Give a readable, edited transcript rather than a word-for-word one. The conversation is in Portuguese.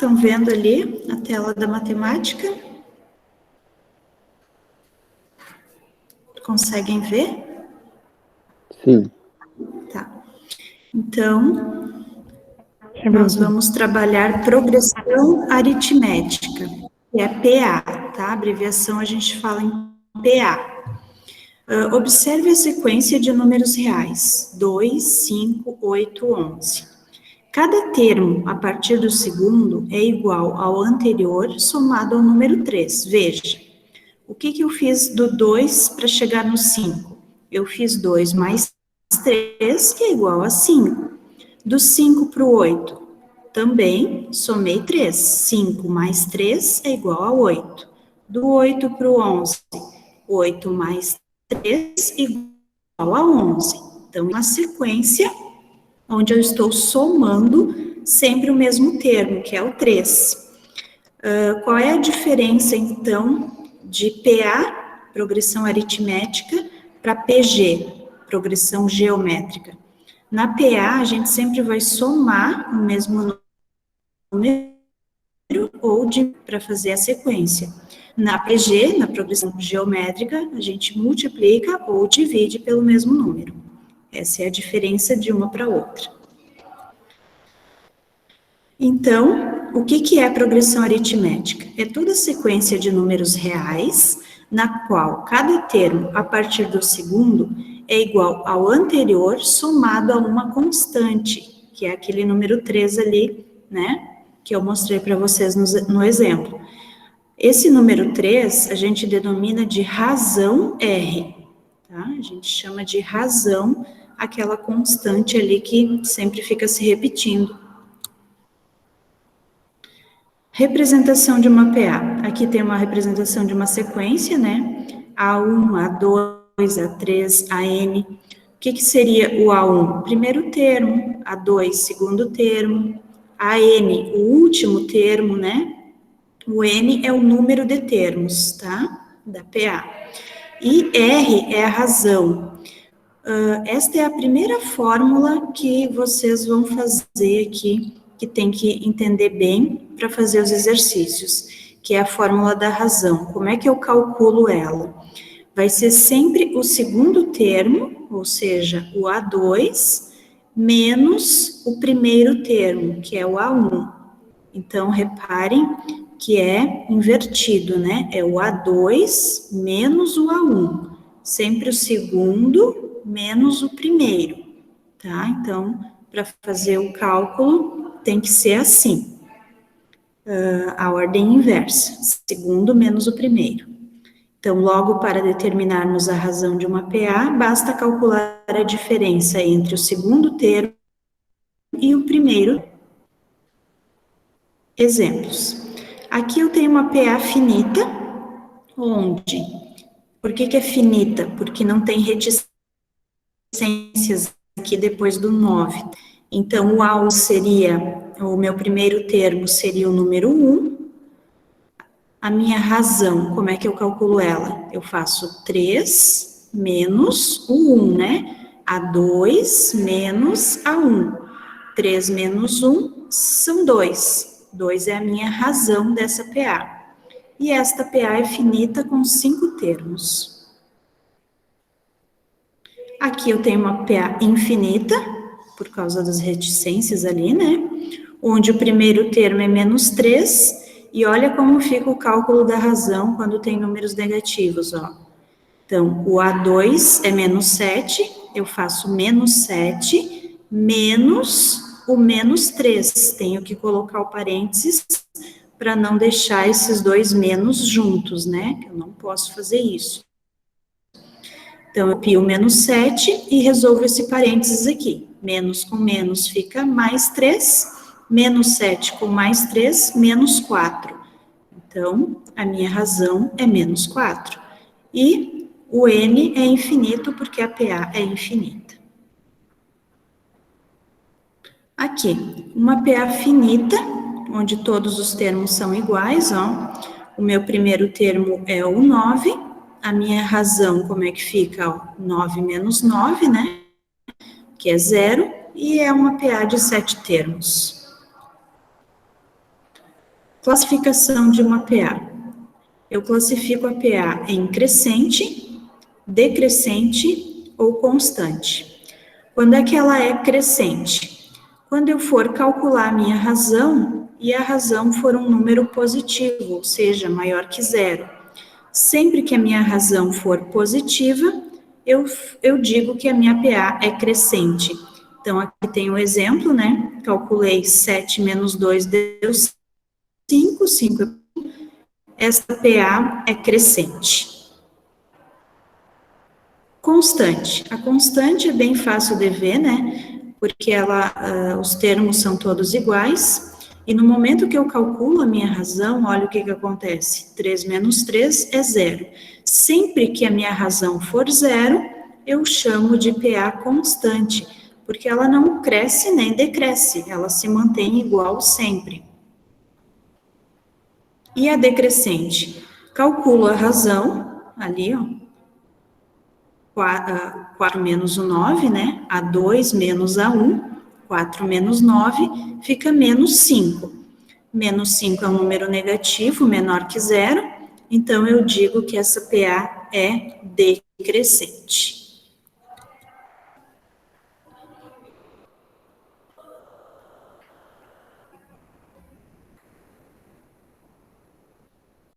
Estão vendo ali a tela da matemática? Conseguem ver? Sim. Tá. Então, nós vamos trabalhar progressão aritmética, que é PA, tá? A abreviação a gente fala em PA. Observe a sequência de números reais, 2, 5, 8, 11. Cada termo, a partir do segundo, é igual ao anterior somado ao número 3. Veja, o que eu fiz do 2 para chegar no 5? Eu fiz 2 mais 3, que é igual a 5. Do 5 para o 8, também somei 3. 5 mais 3 é igual a 8. Do 8 para o 11, 8 mais 3 igual a 11. Então, uma sequência onde eu estou somando sempre o mesmo termo, que é o 3. Qual é a diferença, então, de PA, progressão aritmética, para PG, progressão geométrica? Na PA, a gente sempre vai somar o mesmo número ou para fazer a sequência. Na PG, na progressão geométrica, a gente multiplica ou divide pelo mesmo número. Essa é a diferença de uma para outra. Então, o que é progressão aritmética? É toda sequência de números reais, na qual cada termo, a partir do segundo, é igual ao anterior, somado a uma constante, que é aquele número 3 ali, né, que eu mostrei para vocês no exemplo. Esse número 3, a gente denomina de razão R, tá? A gente chama de razão aquela constante ali que sempre fica se repetindo. Representação de uma PA. Aqui tem uma representação de uma sequência, né? A1, A2, A3, AN. O que seria o A1? Primeiro termo, A2, segundo termo, AN, o último termo, né? O N é o número de termos, tá? Da PA. E R é a razão. Esta é a primeira fórmula que vocês vão fazer aqui, que tem que entender bem para fazer os exercícios, que é a fórmula da razão. Como é que eu calculo ela? Vai ser sempre o segundo termo, ou seja, o A2, menos o primeiro termo, que é o A1. Então, reparem que é invertido, né? É o A2 menos o A1. Sempre o segundo menos o primeiro, tá? Então, para fazer o cálculo, tem que ser assim. A ordem inversa. Segundo menos o primeiro. Então, logo para determinarmos a razão de uma PA, basta calcular a diferença entre o segundo termo e o primeiro. Exemplos. Aqui eu tenho uma PA finita, onde? Por que é finita? Porque não tem reticências aqui depois do 9. Então, o A1 seria, o meu primeiro termo seria o número 1. A minha razão, como é que eu calculo ela? Eu faço 3 menos o 1, né? A2 menos A1. 3 menos 1 são 2. 2 é a minha razão dessa PA. E esta PA é finita com 5 termos. Aqui eu tenho uma PA infinita, por causa das reticências ali, né? Onde o primeiro termo é menos 3, e olha como fica o cálculo da razão quando tem números negativos, ó. Então, o A2 é menos 7, eu faço menos 7, menos o menos 3. Tenho que colocar o parênteses para não deixar esses dois menos juntos, né? Eu não posso fazer isso. Então, eu pio menos 7 e resolvo esse parênteses aqui. Menos com menos fica mais 3, menos 7 com mais 3, menos 4. Então, a minha razão é menos 4. E o N é infinito porque a PA é infinita. Aqui, uma PA finita, onde todos os termos são iguais, ó. O meu primeiro termo é o 9, a minha razão, como é que fica? Ó, 9 menos 9, né? Que é 0, e é uma PA de 7 termos. Classificação de uma PA. Eu classifico a PA em crescente, decrescente ou constante. Quando é que ela é crescente? Quando eu for calcular a minha razão e a razão for um número positivo, ou seja, maior que zero. Sempre que a minha razão for positiva, eu digo que a minha PA é crescente. Então, aqui tem o exemplo, né? Calculei 7 menos 2 deu 5, 5. Essa PA é crescente. Constante. A constante é bem fácil de ver, né? Porque os termos são todos iguais. E no momento que eu calculo a minha razão, olha o que acontece. 3 menos 3 é zero. Sempre que a minha razão for zero, eu chamo de PA constante, porque ela não cresce nem decresce, ela se mantém igual sempre. E a decrescente? Calculo a razão, ali, ó, 4 menos o 9, né? A 2 menos a 1, 4 menos 9, fica menos 5. Menos 5 é um número negativo, menor que zero, então eu digo que essa PA é decrescente.